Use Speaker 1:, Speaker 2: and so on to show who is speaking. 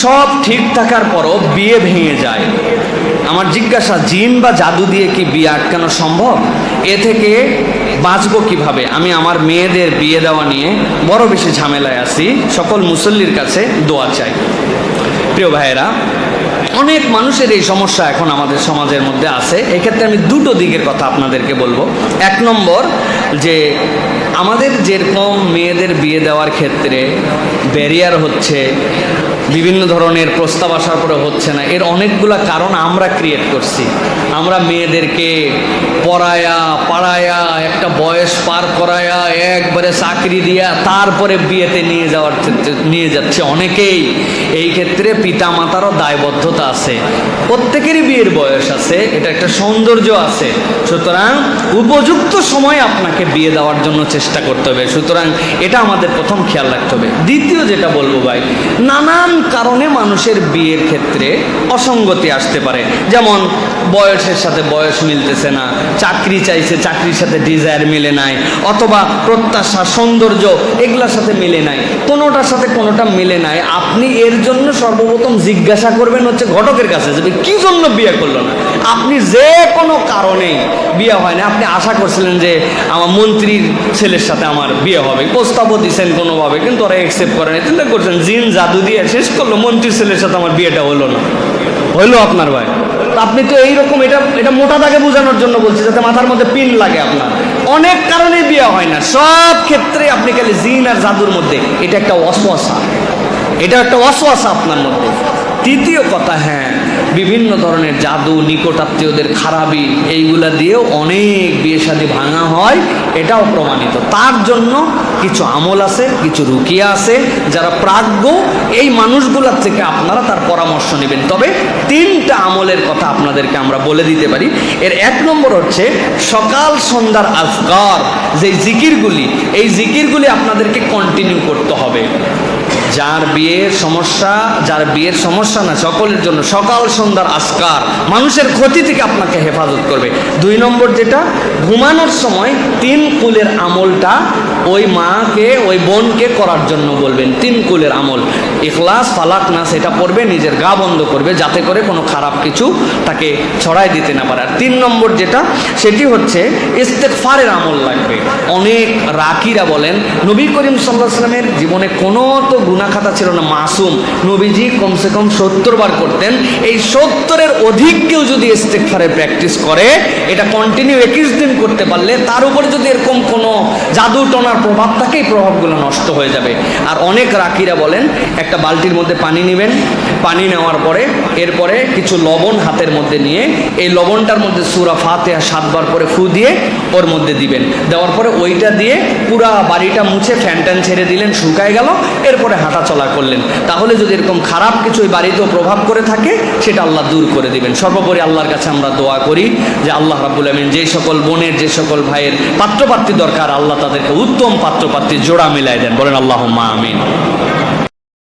Speaker 1: সব ঠিক থাকার পরও বিয়ে ভেঙে যায়। আমার জিজ্ঞাসা, জিন বা জাদু দিয়ে কি বিয়ে আটকানো সম্ভব? এ থেকে বাঁচবো কিভাবে? আমি আমার মেয়েদের বিয়ে দেওয়া নিয়ে বড় বেশি ঝামেলায় আছি। সকল মুসল্লির কাছে দোয়া চাই। প্রিয় ভাইয়েরা, অনেক মানুষের এই সমস্যা এখন আমাদের সমাজের মধ্যে আছে। এক্ষেত্রে আমি দুটো দিকের কথা আপনাদেরকে বলবো। এক নম্বর, যে আমাদের যেরকম মেয়েদের বিয়ে দেওয়ার ক্ষেত্রে ব্যারিয়ার হচ্ছে, বিভিন্ন ধরনের প্রস্তাব আসার পরে হচ্ছে না, এর অনেকগুলা কারণ আমরা ক্রিয়েট করছি। আমরা মেয়েদেরকে পাড়ায়া একটা বয়স পার করায়া একবারে চাকরি দিয়া তারপরে বিয়েতে নিয়ে যাচ্ছে অনেকেই। এই ক্ষেত্রে পিতা মাতারও দায়বদ্ধতা আছে। প্রত্যেকেরই বিয়ের বয়স আছে, এটা একটা সৌন্দর্য আছে। সুতরাং উপযুক্ত সময় আপনাকে বিয়ে দেওয়ার জন্য চেষ্টা করতে হবে। সুতরাং এটা আমাদের প্রথম খেয়াল রাখতে হবে। দ্বিতীয় যেটা বলবো ভাই, নানান কারণে মানুষের বিয়ের ক্ষেত্রে অসঙ্গতি আসতে পারে। যেমন বয়সের সাথে বয়স মিলতেছে না, চাকরি চাইছে, চাকরির সাথে ডিজায়ার মিলে নাই, অথবা প্রত্যাশা, সৌন্দর্য এগুলোর সাথে মিলে নাই, কোনোটার সাথে কোনোটা মিলে নাই। আপনি এর জন্য সর্বপ্রথম জিজ্ঞাসা করবেন হচ্ছে ঘটকের কাছে, যে কি জন্য বিয়ে করলো না। আপনি যে কোনো কারণেই বিয়ে হয় না, আপনি আশা করছিলেন যে আমার মন্ত্রীর ছেলের সাথে আমার বিয়ে হবে, প্রস্তাবও দিচ্ছেন কোনোভাবে, কিন্তু ওরা অ্যাকসেপ্ট করে না। চিন্তা করছেন জিন জাদু দিয়ে শেষ করলো, মন্ত্রীর ছেলের সাথে আমার বিয়েটা হলো না। হইলো আপনার ভাই? আপনি তো এইরকম, এটা মোটা দাগে বোঝানোর জন্য বলছি, যাতে মাথার মধ্যে পিন লাগে আপনার। অনেক কারণে বিয়ে হয় না, সব ক্ষেত্রে আপনি খালি জিন আর জাদুর মধ্যে, এটা একটা ওয়াসওয়াসা, আপনার মধ্যে। তৃতীয় কথা, হ্যাঁ, বিভিন্ন ধরনের জাদু, নিকটাত্মীয়দের খারাপি, এইগুলা দিয়েও অনেক বিয়ে শাদী ভাঙা হয়, এটাও প্রমাণিত। তার জন্য কিছু আমল আছে, কিছু রুকিয়া আছে, যারা প্রাজ্ঞ এই মানুষগুলোর থেকে আপনারা তার পরামর্শ নেবেন। তবে তিনটা আমলের কথা আপনাদেরকে আমরা বলে দিতে পারি। এর এক নম্বর হচ্ছে সকাল সন্ধ্যার আজকার, যে জিকিরগুলি, এই জিকিরগুলি আপনাদেরকে কন্টিনিউ করতে হবে। যার বিয়ের সমস্যা না, সকলের জন্য সকাল সন্ধ্যার আজকার মানুষের ক্ষতি থেকে আপনাকে হেফাজত করবে। 2 নম্বর, যেটা ঘুমানোর সময় 3 কুলের আমলটা ওই মাকে, ওই বোনকে করার জন্য বলবেন। 3 কুলের আমল, ইখলাস, ফালাক, নাস, এটা পড়বে, নিজের গা বন্ধ করবে, যাতে করে কোনো খারাপ কিছু তাকে ছড়াই দিতে না পারে। আর 3 নম্বর যেটা, সেটি হচ্ছে ইস্তেগফারের আমল লাগবে। অনেক রাকিরা বলেন, নবী করিম সাল্লাল্লাহু আলাইহি ওয়াসাল্লামের জীবনে কোনো তো গুনাহ খাতা ছিল না, মাসুম। নবীজি কমসে কম 70 বার করতেন। এই 70-এর অধিক কেউ যদি ইস্তেগফারের প্র্যাকটিস করে, এটা কন্টিনিউ 21 দিন করতে পারলে, তার উপরে যদি এরকম কোনো জাদু টনার প্রভাব থাকে, এই প্রভাবগুলো নষ্ট হয়ে যাবে। আর অনেক রাকিরা বলেন, একটা বালতির মধ্যে পানি নেবেন, পানি নেওয়ার পরে এরপরে কিছু লবণ হাতের মধ্যে নিয়ে, এই লবণটার মধ্যে সূরা ফাতিহা 7 বার করে ফু দিয়ে ওর মধ্যে দিবেন। দেওয়ার পরে ওইটা দিয়ে পুরা বাড়িটা মুছে ফ্যান ট্যান ছেড়ে দিলেন, শুকায় গেল। এরপরে হাঁটা চলা করলেন। তাহলে যদি এরকম খারাপ কিছু ওই বাড়িতেও প্রভাব করে থাকে, সেটা আল্লাহ দূর করে দিবেন। সর্বোপরি আল্লাহর কাছে আমরা দোয়া করি যে আল্লাহ রাব্বুল আমিন যে সকল বোনের, যে সকল ভাইয়ের পাত্রপাত্রী দরকার, আল্লাহ তাদেরকে উত্তম পাত্রপাত্রী জোড়া মিলাই দেন। বলেন আল্লাহুম্মা আমিন।